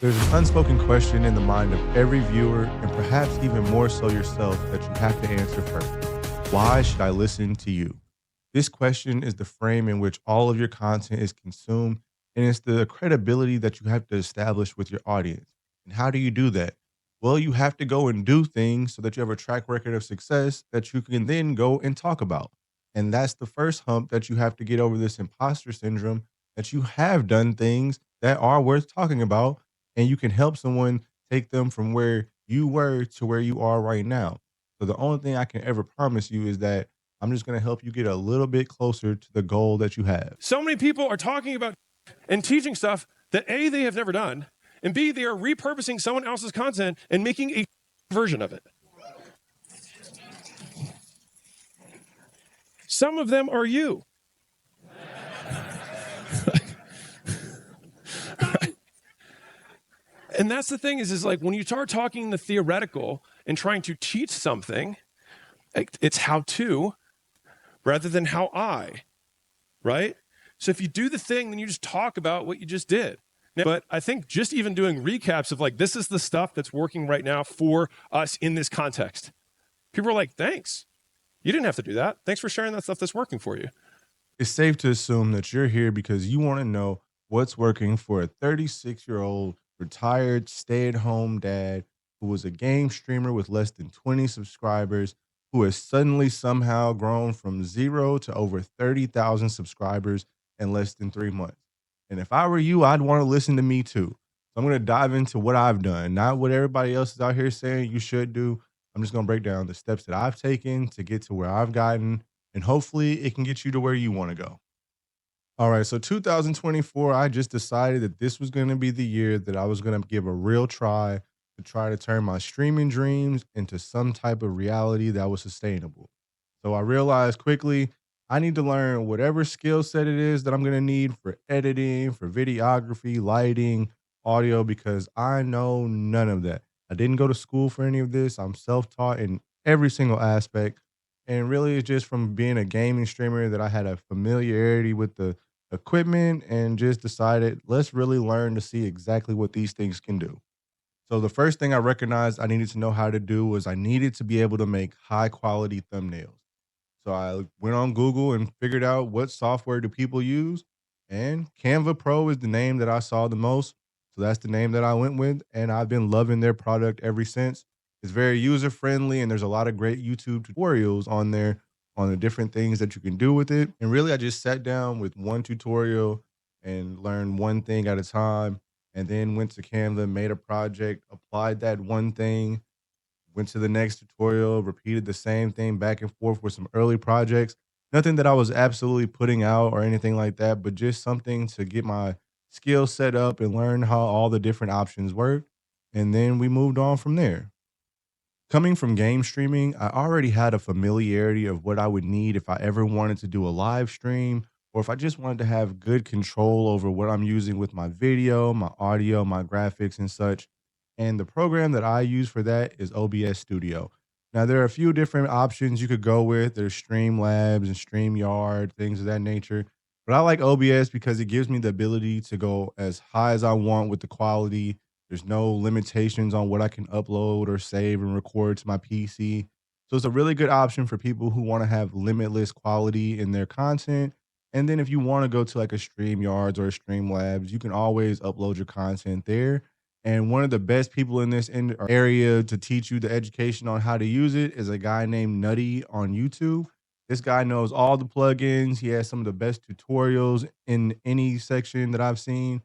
There's an unspoken question in the mind of every viewer, and perhaps even more so yourself, that you have to answer first. Why should I listen to you? This question is the frame in which all of your content is consumed, and it's the credibility that you have to establish with your audience. And how do you do that? Well, you have to go and do things so that you have a track record of success that you can then go and talk about. And that's the first hump, that you have to get over this imposter syndrome, that you have done things that are worth talking about, and you can help someone take them from where you were to where you are right now. So the only thing I can ever promise you is that I'm just going to help you get a little bit closer to the goal that you have. So many people are talking about and teaching stuff that A, they have never done, and B, they are repurposing someone else's content and making a version of it. Some of them are you. And that's the thing is like when you start talking the theoretical and trying to teach something, it's how to rather than how I, right? So if you do the thing, then you just talk about what you just did. But I think just even doing recaps of like, this is the stuff that's working right now for us in this context. People are like, thanks. You didn't have to do that. Thanks for sharing that stuff that's working for you. It's safe to assume that you're here because you want to know what's working for a 36-year-old retired stay-at-home dad who was a game streamer with less than 20 subscribers, who has suddenly somehow grown from 0 to over 30,000 subscribers in less than 3 months. And if I were you, I'd want to listen to me too. So I'm going to dive into what I've done, not what everybody else is out here saying you should do. I'm just going to break down the steps that I've taken to get to where I've gotten, and hopefully it can get you to where you want to go. All right, so 2024, I just decided that this was going to be the year that I was going to give a real try to turn my streaming dreams into some type of reality that was sustainable. So I realized quickly I need to learn whatever skill set it is that I'm going to need for editing, for videography, lighting, audio, because I know none of that. I didn't go to school for any of this. I'm self-taught in every single aspect. And really, it's just from being a gaming streamer that I had a familiarity with the equipment and just decided, let's really learn to see exactly what these things can do. So the first thing I recognized I needed to know how to do was I needed to be able to make high quality thumbnails. So I went on Google and figured out what software do people use, and Canva Pro is the name that I saw the most. So that's the name that I went with, and I've been loving their product ever since. It's very user friendly, and there's a lot of great YouTube tutorials on there on the different things that you can do with it. And really, I just sat down with one tutorial and learned one thing at a time, and then went to Canva, made a project, applied that one thing, went to the next tutorial, repeated the same thing back and forth with some early projects. Nothing that I was absolutely putting out or anything like that, but just something to get my skill set up and learn how all the different options work. And then we moved on from there. Coming from game streaming, I already had a familiarity of what I would need if I ever wanted to do a live stream, or if I just wanted to have good control over what I'm using with my video, my audio, my graphics, and such. And the program that I use for that is OBS Studio. Now, there are a few different options you could go with. There's Streamlabs and StreamYard, things of that nature. But I like OBS because it gives me the ability to go as high as I want with the quality. There's no limitations on what I can upload or save and record to my PC. So it's a really good option for people who want to have limitless quality in their content. And then if you want to go to like a StreamYards or a Streamlabs, you can always upload your content there. And one of the best people in this area to teach you the education on how to use it is a guy named Nutty on YouTube. This guy knows all the plugins. He has some of the best tutorials in any section that I've seen.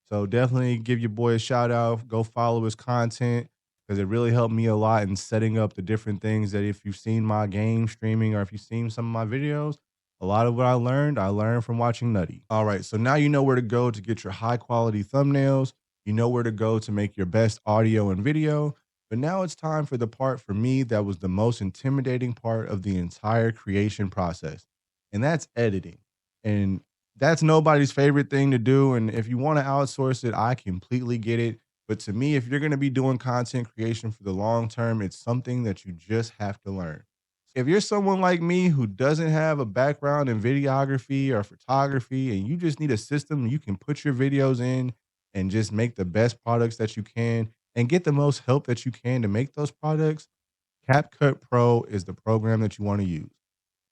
So definitely give your boy a shout out. Go follow his content because it really helped me a lot in setting up the different things that if you've seen my game streaming or if you've seen some of my videos, a lot of what I learned from watching Nutty. All right, so now you know where to go to get your high quality thumbnails. You know where to go to make your best audio and video. But now it's time for the part for me that was the most intimidating part of the entire creation process, and that's editing. And that's nobody's favorite thing to do. And if you want to outsource it, I completely get it. But to me, if you're going to be doing content creation for the long term, it's something that you just have to learn. If you're someone like me who doesn't have a background in videography or photography and you just need a system you can put your videos in and just make the best products that you can and get the most help that you can to make those products, CapCut Pro is the program that you want to use.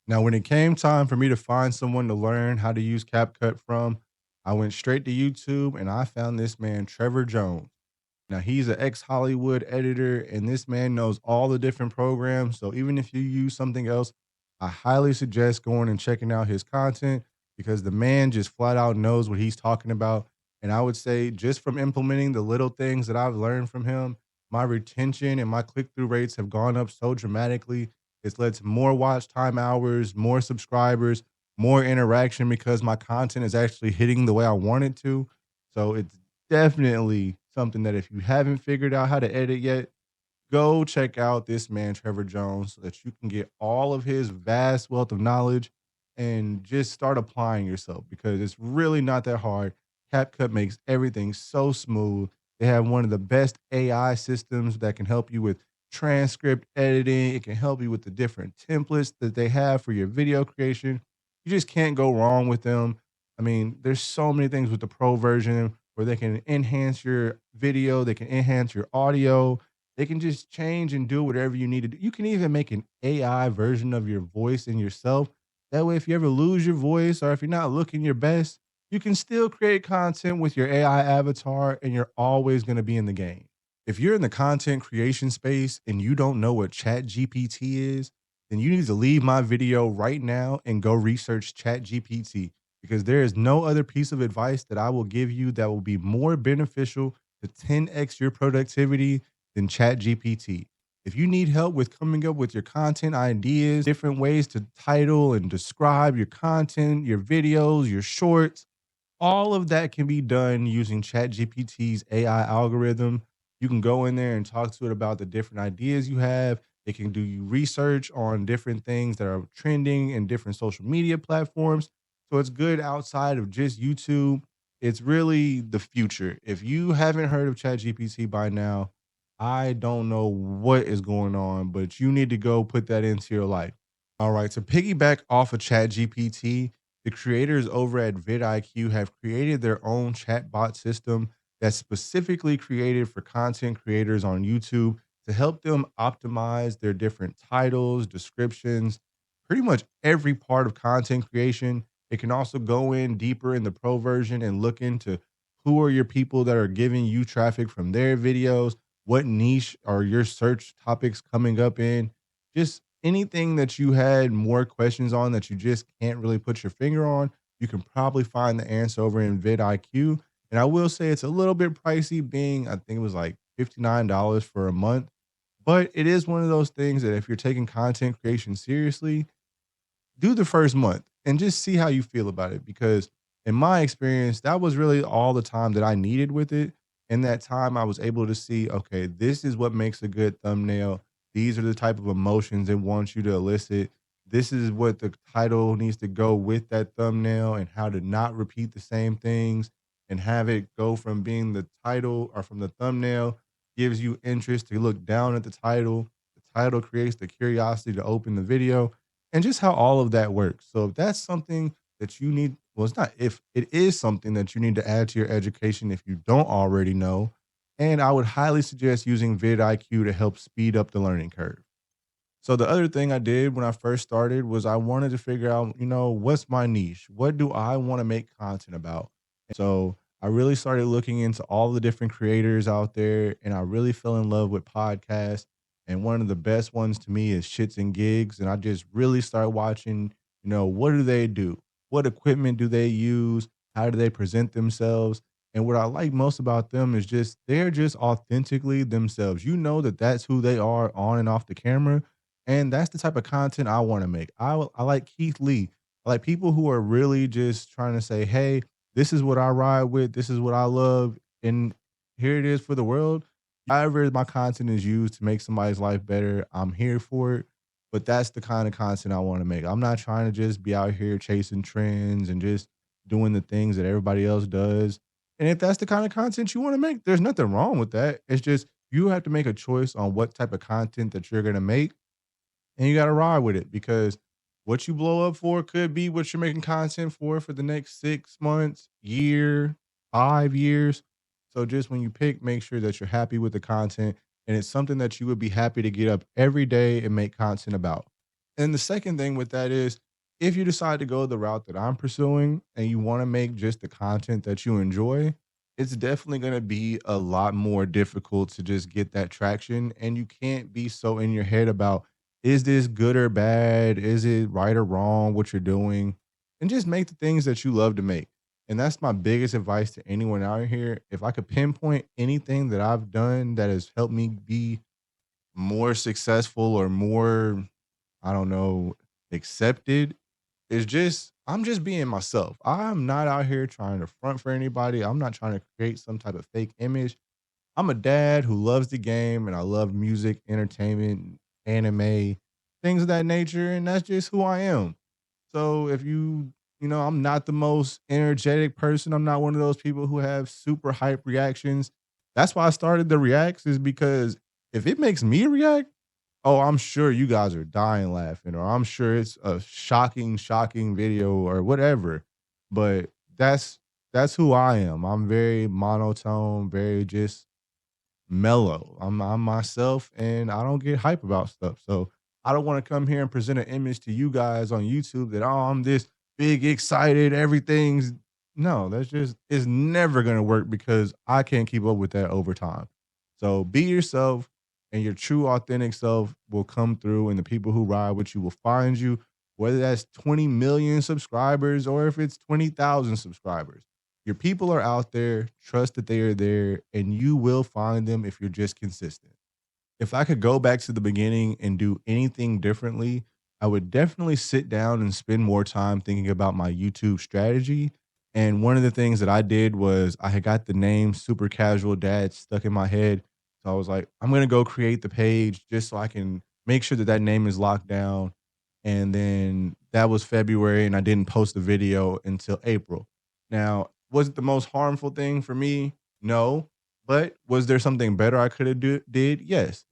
Now, when it came time for me to find someone to learn how to use CapCut from, I went straight to YouTube and I found this man, Trevor Jones. Now, he's an ex Hollywood editor, and this man knows all the different programs. So, even if you use something else, I highly suggest going and checking out his content because the man just flat out knows what he's talking about. And I would say, just from implementing the little things that I've learned from him, my retention and my click through rates have gone up so dramatically. It's led to more watch time hours, more subscribers, more interaction because my content is actually hitting the way I want it to. So, it's definitely something that if you haven't figured out how to edit yet, go check out this man, Trevor Jones, so that you can get all of his vast wealth of knowledge and just start applying yourself because it's really not that hard. CapCut makes everything so smooth. They have one of the best AI systems that can help you with transcript editing. It can help you with the different templates that they have for your video creation. You just can't go wrong with them. I mean, there's so many things with the pro version where they can enhance your video, they can enhance your audio, they can just change and do whatever you need to do. You can even make an AI version of your voice and yourself. That way, if you ever lose your voice or if you're not looking your best, you can still create content with your AI avatar and you're always going to be in the game. If you're in the content creation space and you don't know what Chat GPT is, then you need to leave my video right now and go research Chat GPT because there is no other piece of advice that I will give you that will be more beneficial to 10x your productivity than Chat GPT. If you need help with coming up with your content ideas, different ways to title and describe your content, your videos, your shorts, all of that can be done using ChatGPT's AI algorithm. You can go in there and talk to it about the different ideas you have. It can do you research on different things that are trending in different social media platforms. So it's good outside of just YouTube. It's really the future. If you haven't heard of ChatGPT by now, I don't know what is going on, but you need to go put that into your life. All right. To piggyback off of ChatGPT, the creators over at vidIQ have created their own chatbot system that's specifically created for content creators on YouTube to help them optimize their different titles, descriptions, pretty much every part of content creation. It can also go in deeper in the pro version and look into who are your people that are giving you traffic from their videos, what niche are your search topics coming up in, just anything that you had more questions on that you just can't really put your finger on, you can probably find the answer over in vidIQ. And I will say it's a little bit pricey, being I think it was like $59 for a month. But it is one of those things that if you're taking content creation seriously, do the first month and just see how you feel about it. Because in my experience, that was really all the time that I needed with it. In that time, I was able to see, okay, this is what makes a good thumbnail. These are the type of emotions it wants you to elicit. This is what the title needs to go with that thumbnail and how to not repeat the same things and have it go from being the title or from the thumbnail gives you interest to look down at the title. The title creates the curiosity to open the video and just how all of that works. So if that's something that you need, well, it's not if it is something that you need to add to your education if you don't already know. And I would highly suggest using vidIQ to help speed up the learning curve. So the other thing I did when I first started was I wanted to figure out, what's my niche? What do I want to make content about? So I really started looking into all the different creators out there and I really fell in love with podcasts. And one of the best ones to me is Shits and Gigs. And I just really started watching, what do they do? What equipment do they use? How do they present themselves? And what I like most about them is just they're just authentically themselves. You know that that's who they are on and off the camera, and that's the type of content I wanna make. I like Keith Lee. I like people who are really just trying to say, "Hey, this is what I ride with, this is what I love, and here it is for the world." However my content is used to make somebody's life better, I'm here for it, but that's the kind of content I wanna make. I'm not trying to just be out here chasing trends and just doing the things that everybody else does. And if that's the kind of content you wanna make, there's nothing wrong with that. It's just you have to make a choice on what type of content that you're gonna make and you gotta ride with it because what you blow up for could be what you're making content for the next 6 months, year, 5 years. So just when you pick, make sure that you're happy with the content and it's something that you would be happy to get up every day and make content about. And the second thing with that is if you decide to go the route that I'm pursuing and you want to make just the content that you enjoy, it's definitely going to be a lot more difficult to just get that traction. And you can't be so in your head about, is this good or bad? Is it right or wrong what you're doing? And just make the things that you love to make. And that's my biggest advice to anyone out here. If I could pinpoint anything that I've done that has helped me be more successful or more, I don't know, accepted, is just I'm just being myself. I'm not out here trying to front for anybody. I'm not trying to create some type of fake image. I'm a dad who loves the game and I love music, entertainment, anime, things of that nature, and that's just who I am. So if I'm not the most energetic person. I'm not one of those people who have super hype reactions. That's why I started the reacts is because if it makes me react, oh, I'm sure you guys are dying laughing, or I'm sure it's a shocking video or whatever. But that's who I am. I'm very monotone, very just mellow. I'm myself and I don't get hype about stuff. So I don't want to come here and present an image to you guys on YouTube that I'm this big excited, everything's no, that's just it's never gonna work because I can't keep up with that over time. So be yourself and your true authentic self will come through and the people who ride with you will find you, whether that's 20 million subscribers or if it's 20,000 subscribers. Your people are out there, trust that they are there, and you will find them if you're just consistent. If I could go back to the beginning and do anything differently, I would definitely sit down and spend more time thinking about my YouTube strategy. And one of the things that I did was I had got the name Super Casual Dad stuck in my head. So I was like, I'm going to go create the page just so I can make sure that that name is locked down. And then that was February, and I didn't post the video until April. Now, was it the most harmful thing for me? No. But was there something better I could have did? Yes.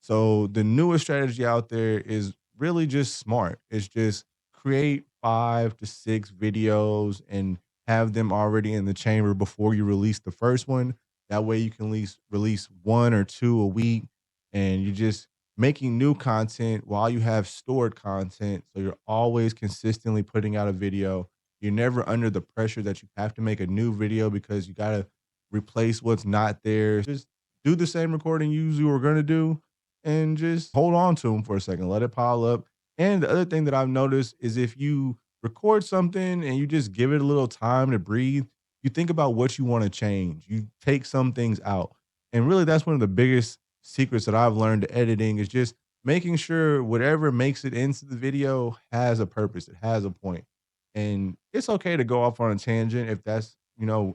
So the newest strategy out there is really just smart. It's just create 5 to 6 videos and have them already in the chamber before you release the first one. That way you can at least release 1 or 2 a week and you're just making new content while you have stored content. So you're always consistently putting out a video. You're never under the pressure that you have to make a new video because you got to replace what's not there. Just do the same recording you usually were going to do and just hold on to them for a second, let it pile up. And the other thing that I've noticed is if you record something and you just give it a little time to breathe, you think about what you want to change. You take some things out. And really, that's one of the biggest secrets that I've learned to editing is just making sure whatever makes it into the video has a purpose, it has a point. And it's okay to go off on a tangent if that's,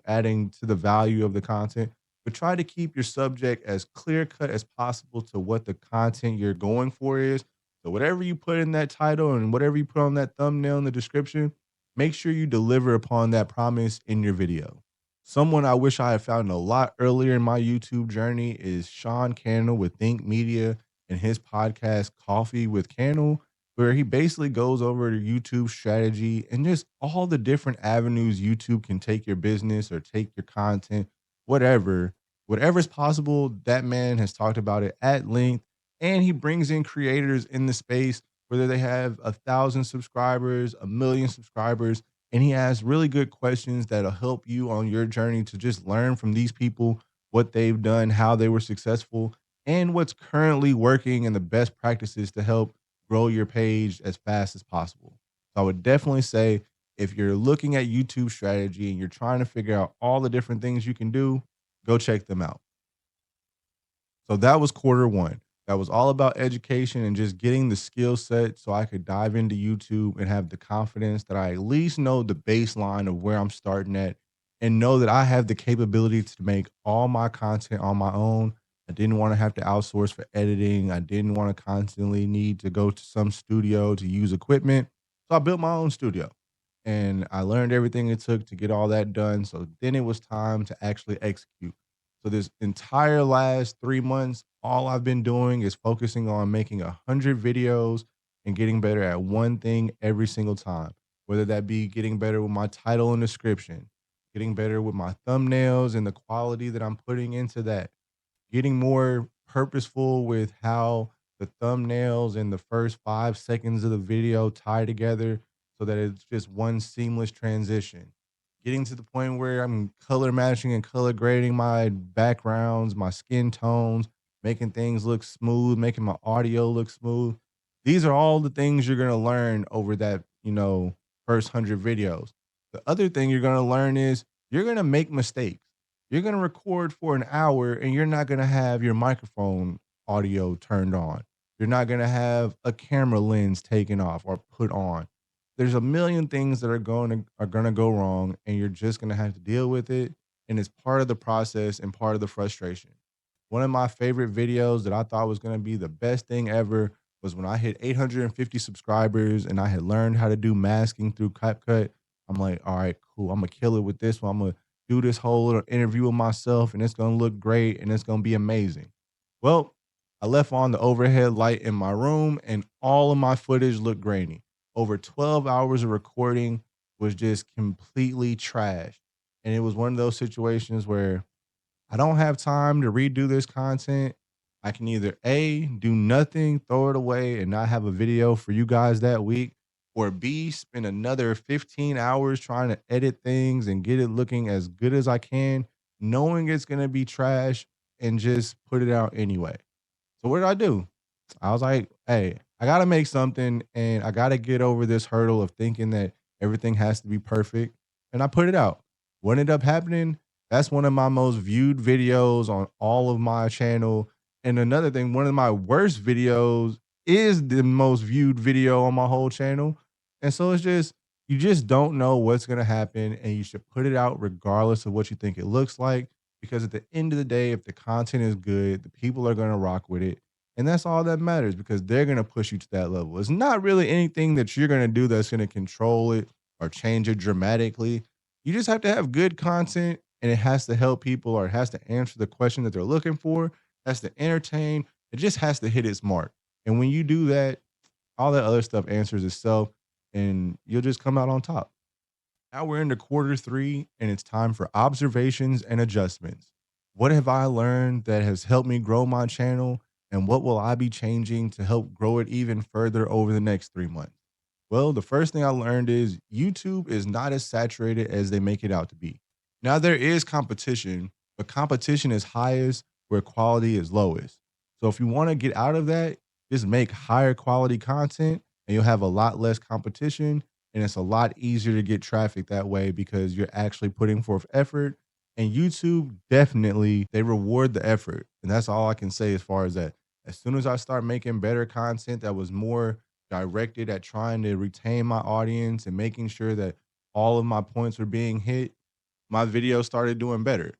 adding to the value of the content, but try to keep your subject as clear cut as possible to what the content you're going for is. So whatever you put in that title and whatever you put on that thumbnail in the description, make sure you deliver upon that promise in your video. Someone I wish I had found a lot earlier in my YouTube journey is Sean Cannell with Think Media and his podcast Coffee with Cannell, where he basically goes over the YouTube strategy and just all the different avenues YouTube can take your business or take your content, whatever's possible. That man has talked about it at length, and he brings in creators in the space, whether they have 1,000 subscribers, 1,000,000 subscribers, and he has really good questions that'll help you on your journey to just learn from these people what they've done, how they were successful, and what's currently working and the best practices to help grow your page as fast as possible. So I would definitely say if you're looking at YouTube strategy and you're trying to figure out all the different things you can do, go check them out. So that was quarter one. That was all about education and just getting the skill set so I could dive into YouTube and have the confidence that I at least know the baseline of where I'm starting at and know that I have the capability to make all my content on my own. I didn't want to have to outsource for editing. I didn't want to constantly need to go to some studio to use equipment. So I built my own studio and I learned everything it took to get all that done. So then it was time to actually execute. So this entire last 3 months, all I've been doing is focusing on making 100 videos and getting better at one thing every single time, whether that be getting better with my title and description, getting better with my thumbnails and the quality that I'm putting into that, getting more purposeful with how the thumbnails and the first 5 seconds of the video tie together so that it's just one seamless transition. Getting to the point where I'm color matching and color grading my backgrounds, my skin tones, making things look smooth, making my audio look smooth. These are all the things you're going to learn over that, first 100 videos. The other thing you're going to learn is you're going to make mistakes. You're going to record for an hour and you're not going to have your microphone audio turned on. You're not going to have a camera lens taken off or put on. There's a million things that are going to go wrong, and you're just going to have to deal with it, and it's part of the process and part of the frustration. One of my favorite videos that I thought was going to be the best thing ever was when I hit 850 subscribers and I had learned how to do masking through CapCut. I'm like, all right, cool. I'm gonna kill it with this one. I'm gonna do this whole little interview with myself, and it's gonna look great and it's gonna be amazing. Well, I left on the overhead light in my room, and all of my footage looked grainy. Over 12 hours of recording was just completely trash. And it was one of those situations where I don't have time to redo this content. I can either A, do nothing, throw it away, and not have a video for you guys that week, or B, spend another 15 hours trying to edit things and get it looking as good as I can, knowing it's going to be trash, and just put it out anyway. So what did I do? I was like, hey, I got to make something and I got to get over this hurdle of thinking that everything has to be perfect. And I put it out. What ended up happening? That's one of my most viewed videos on all of my channel. And another thing, one of my worst videos is the most viewed video on my whole channel. And so it's just, you just don't know what's going to happen. And you should put it out regardless of what you think it looks like. Because at the end of the day, if the content is good, the people are going to rock with it, and that's all that matters because they're going to push you to that level. It's not really anything that you're going to do that's going to control it or change it dramatically. You just have to have good content, and it has to help people, or it has to answer the question that they're looking for, it has to entertain. It just has to hit its mark. And when you do that, all that other stuff answers itself, and you'll just come out on top. Now we're into quarter three, and it's time for observations and adjustments. What have I learned that has helped me grow my channel? And what will I be changing to help grow it even further over the next 3 months? Well, the first thing I learned is YouTube is not as saturated as they make it out to be. Now, there is competition, but competition is highest where quality is lowest. So, if you want to get out of that, just make higher quality content and you'll have a lot less competition, and it's a lot easier to get traffic that way because you're actually putting forth effort. And YouTube definitely, they reward the effort, and that's all I can say as far as that. As soon as I start making better content that was more directed at trying to retain my audience and making sure that all of my points were being hit, my videos started doing better.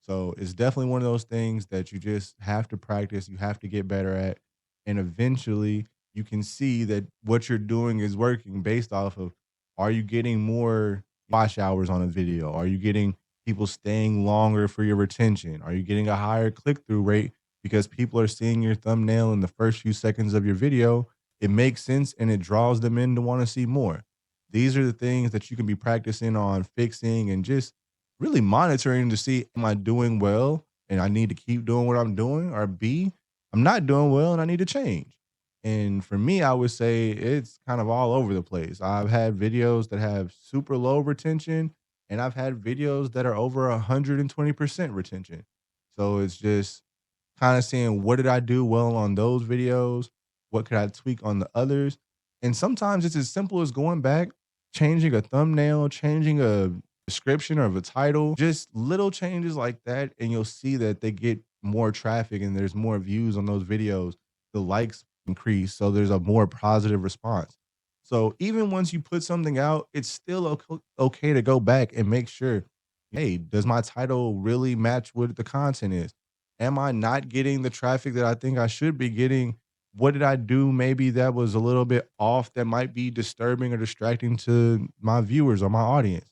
So it's definitely one of those things that you just have to practice, you have to get better at, and eventually you can see that what you're doing is working based off of, are you getting more watch hours on a video? Are you getting people staying longer for your retention? Are you getting a higher click-through rate because people are seeing your thumbnail in the first few seconds of your video? It makes sense and it draws them in to want to see more. These are the things that you can be practicing on fixing and just really monitoring to see, am I doing well and I need to keep doing what I'm doing, or B, I'm not doing well and I need to change. And for me, I would say it's kind of all over the place. I've had videos that have super low retention, and I've had videos that are over 120% retention. So it's just kind of seeing, what did I do well on those videos? What could I tweak on the others? And sometimes it's as simple as going back, changing a thumbnail, changing a description or of a title, just little changes like that. And you'll see that they get more traffic and there's more views on those videos. The likes increase. So there's a more positive response. So even once you put something out, it's still okay to go back and make sure, hey, does my title really match what the content is? Am I not getting the traffic that I think I should be getting? What did I do maybe that was a little bit off that might be disturbing or distracting to my viewers or my audience?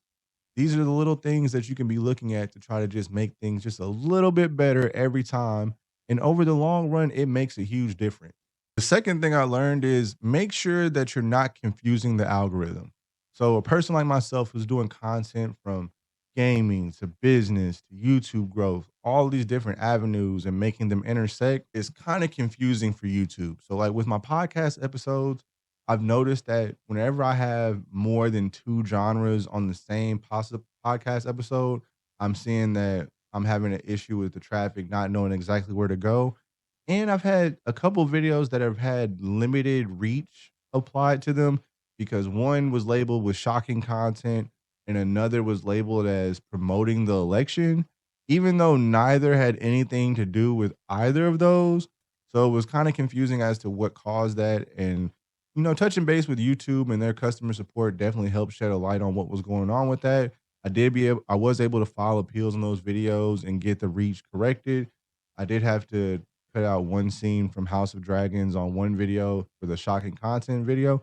These are the little things that you can be looking at to try to just make things just a little bit better every time. And over the long run, it makes a huge difference. The second thing I learned is make sure that you're not confusing the algorithm. So a person like myself who's doing content from gaming to business to YouTube growth, all these different avenues and making them intersect is kind of confusing for YouTube. So, like with my podcast episodes, I've noticed that whenever I have more than two genres on the same possible podcast episode, I'm seeing that I'm having an issue with the traffic, not knowing exactly where to go. And I've had a couple videos that have had limited reach applied to them because one was labeled with shocking content and another was labeled as promoting the election, even though neither had anything to do with either of those. So it was kind of confusing as to what caused that. And, touching base with YouTube and their customer support definitely helped shed a light on what was going on with that. I was able to file appeals on those videos and get the reach corrected. I did have to cut out one scene from House of Dragons on one video for the shocking content video,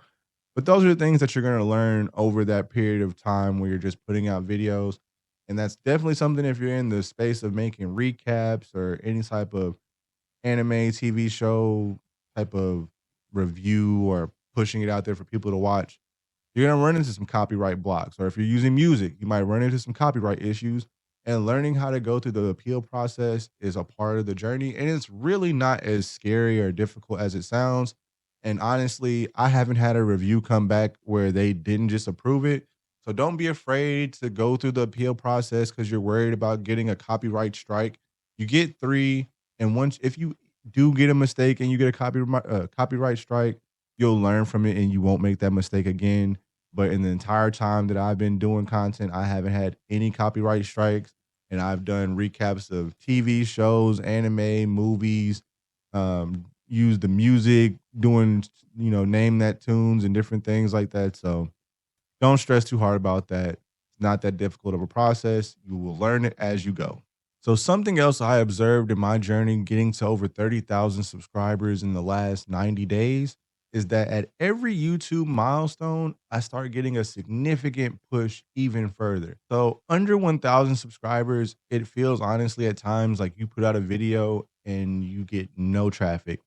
but those are the things that you're gonna learn over that period of time where you're just putting out videos, and that's definitely something if you're in the space of making recaps or any type of anime, TV show type of review or pushing it out there for people to watch, you're gonna run into some copyright blocks. Or if you're using music, you might run into some copyright issues. And learning how to go through the appeal process is a part of the journey. And it's really not as scary or difficult as it sounds. And honestly, I haven't had a review come back where they didn't just approve it. So don't be afraid to go through the appeal process because you're worried about getting a copyright strike. You get three. And once, if you do get a mistake and you get a copyright strike, you'll learn from it and you won't make that mistake again. But in the entire time that I've been doing content, I haven't had any copyright strikes. And I've done recaps of TV shows, anime, movies, use the music, doing, name that tunes and different things like that. So don't stress too hard about that. It's not that difficult of a process. You will learn it as you go. So something else I observed in my journey getting to over 30,000 subscribers in the last 90 days is that at every YouTube milestone, I start getting a significant push even further. So under 1,000 subscribers, it feels honestly at times like you put out a video and you get no traffic.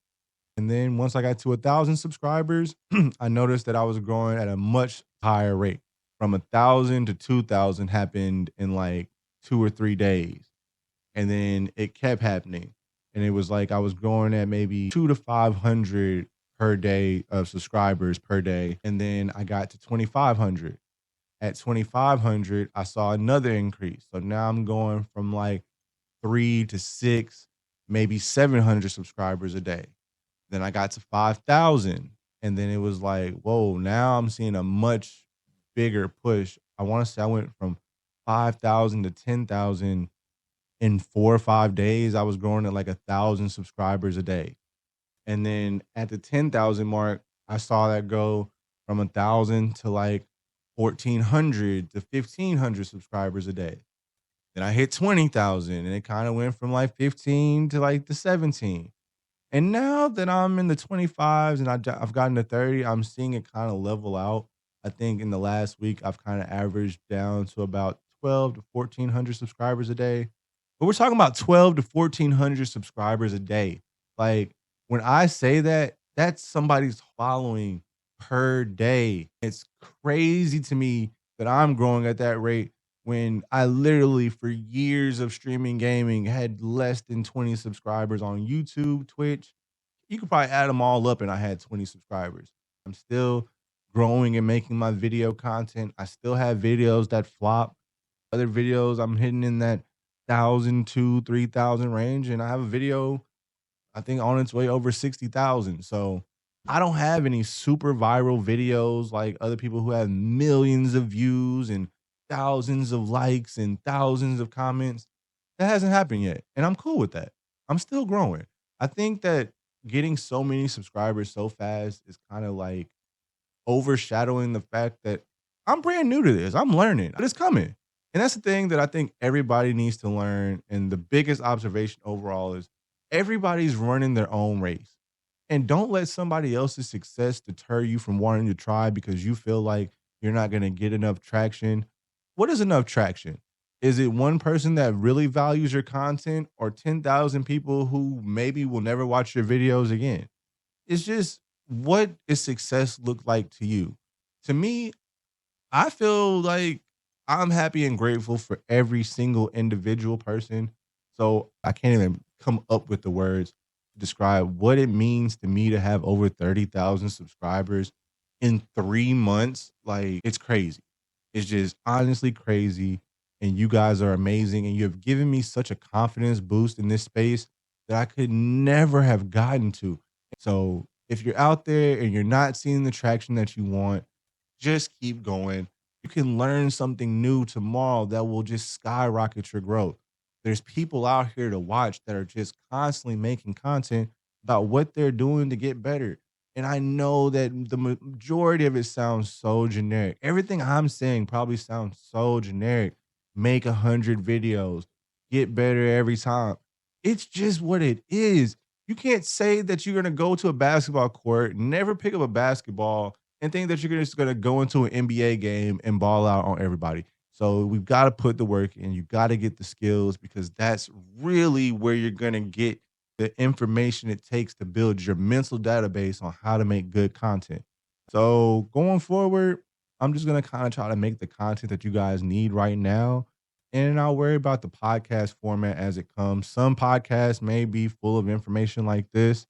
And then once I got to 1,000 subscribers, I noticed that I was growing at a much higher rate. From 1,000 to 2,000 happened in like 2 or 3 days. And then it kept happening. And it was like I was growing at maybe 2 to 500 per day of subscribers per day. And then I got to 2,500. At 2,500, I saw another increase. So now I'm going from like 3 to 6, maybe 700 subscribers a day. Then I got to 5,000. And then it was like, whoa, now I'm seeing a much bigger push. I want to say I went from 5,000 to 10,000 in 4 or 5 days. I was growing at like 1,000 subscribers a day. And then at the 10,000 mark, I saw that go from 1,000 to like 1,400 to 1,500 subscribers a day. Then I hit 20,000 and it kind of went from like 15 to like the 17. And now that I'm in the 25s and I've gotten to 30, I'm seeing it kind of level out. I think in the last week, I've kind of averaged down to about 12 to 1,400 subscribers a day. But we're talking about 12 to 1,400 subscribers a day. Like when I say that, that's somebody's following per day. It's crazy to me that I'm growing at that rate when I literally, for years of streaming gaming, had less than 20 subscribers on YouTube, Twitch. You could probably add them all up, and I had 20 subscribers. I'm still growing and making my video content. I still have videos that flop. Other videos, I'm hitting in that 1,000, 3,000 range, and I have a video I think on its way over 60,000. So I don't have any super viral videos like other people who have millions of views and thousands of likes and thousands of comments. That hasn't happened yet. And I'm cool with that. I'm still growing. I think that getting so many subscribers so fast is kind of like overshadowing the fact that I'm brand new to this. I'm learning, but it's coming. And that's the thing that I think everybody needs to learn. And the biggest observation overall is everybody's running their own race. And don't let somebody else's success deter you from wanting to try because you feel like you're not going to get enough traction. What is enough traction? Is it one person that really values your content or 10,000 people who maybe will never watch your videos again? It's just what is success look like to you? To me, I feel like I'm happy and grateful for every single individual person. So I can't even come up with the words to describe what it means to me to have over 30,000 subscribers in 3 months. Like, it's crazy. It's just honestly crazy. And you guys are amazing. And you have given me such a confidence boost in this space that I could never have gotten to. So if you're out there and you're not seeing the traction that you want, just keep going. You can learn something new tomorrow that will just skyrocket your growth. There's people out here to watch that are just constantly making content about what they're doing to get better. And I know that the majority of it sounds so generic. Everything I'm saying probably sounds so generic. Make 100 videos, get better every time. It's just what it is. You can't say that you're gonna go to a basketball court, never pick up a basketball, and think that you're just gonna go into an NBA game and ball out on everybody. So we've got to put the work in. You got to get the skills because that's really where you're gonna get the information it takes to build your mental database on how to make good content. So going forward, I'm just gonna kind of try to make the content that you guys need right now. And I'll worry about the podcast format as it comes. Some podcasts may be full of information like this,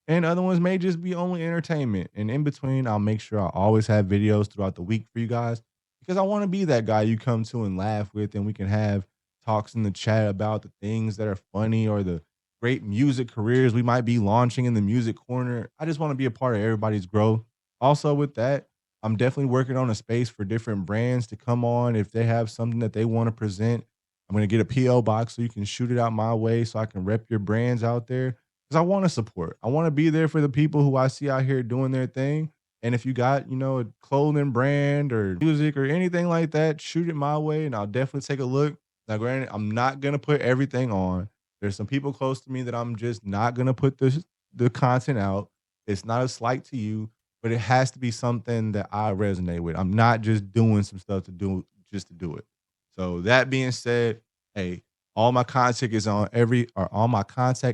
and other ones may just be only entertainment. And in between, I'll make sure I always have videos throughout the week for you guys because I want to be that guy you come to and laugh with, and we can have talks in the chat about the things that are funny or the great music careers we might be launching in the music corner. I just want to be a part of everybody's growth. Also, with that, I'm definitely working on a space for different brands to come on if they have something that they want to present. I'm going to get a PO box so you can shoot it out my way so I can rep your brands out there because I want to support. I want to be there for the people who I see out here doing their thing. And if you got, a clothing brand or music or anything like that, shoot it my way and I'll definitely take a look. Now, granted, I'm not gonna put everything on. There's some people close to me that I'm just not gonna put the content out. It's not a slight to you, but it has to be something that I resonate with. I'm not just doing some stuff to do just to do it. So that being said, hey, all my contact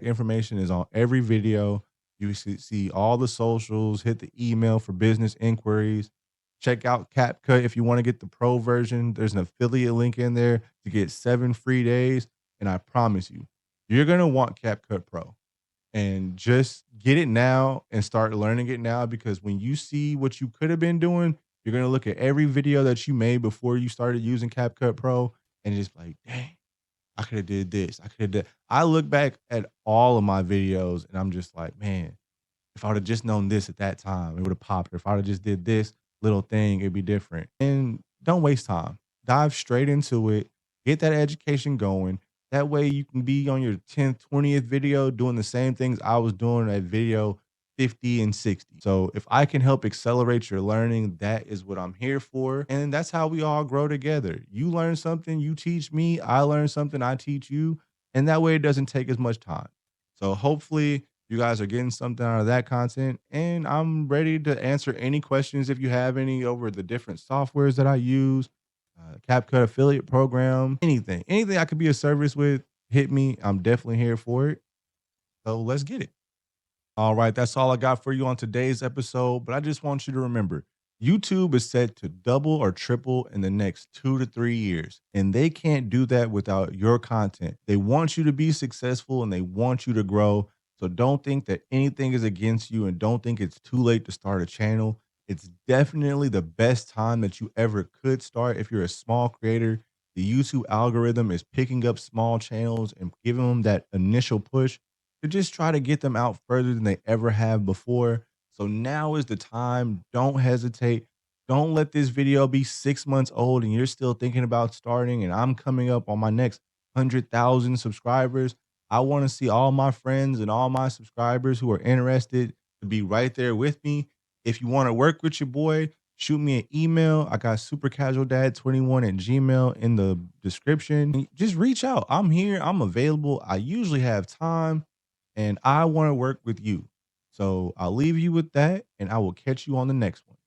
information is on every video. You see all the socials, hit the email for business inquiries. Check out CapCut if you want to get the pro version. There's an affiliate link in there to get 7 free days. And I promise you, you're going to want CapCut Pro. And just get it now and start learning it now because when you see what you could have been doing, you're going to look at every video that you made before you started using CapCut Pro and just like, dang, I could have did this. I could have did. I look back at all of my videos and I'm just like, man, if I would have just known this at that time, it would have popped. Or if I would have just did this little thing, it'd be different. And don't waste time. Dive straight into it. Get that education going. That way you can be on your 10th, 20th video doing the same things I was doing at video 50 and 60. So if I can help accelerate your learning, that is what I'm here for. And that's how we all grow together. You learn something, you teach me. I learn something, I teach you. And that way it doesn't take as much time. So hopefully you guys are getting something out of that content. And I'm ready to answer any questions if you have any over the different softwares that I use, CapCut affiliate program, anything I could be a service with, hit me. I'm definitely here for it. So let's get it. All right, that's all I got for you on today's episode. But I just want you to remember YouTube is set to double or triple in the next 2 to 3 years. And they can't do that without your content. They want you to be successful and they want you to grow. So don't think that anything is against you and don't think it's too late to start a channel. It's definitely the best time that you ever could start if you're a small creator. The YouTube algorithm is picking up small channels and giving them that initial push to just try to get them out further than they ever have before. So now is the time. Don't hesitate. Don't let this video be 6 months old and you're still thinking about starting. And I'm coming up on my next 100,000 subscribers. I want to see all my friends and all my subscribers who are interested to be right there with me. If you want to work with your boy, shoot me an email. I got supercasualdad21 at Gmail in the description. Just reach out. I'm here. I'm available. I usually have time and I want to work with you. So I'll leave you with that and I will catch you on the next one.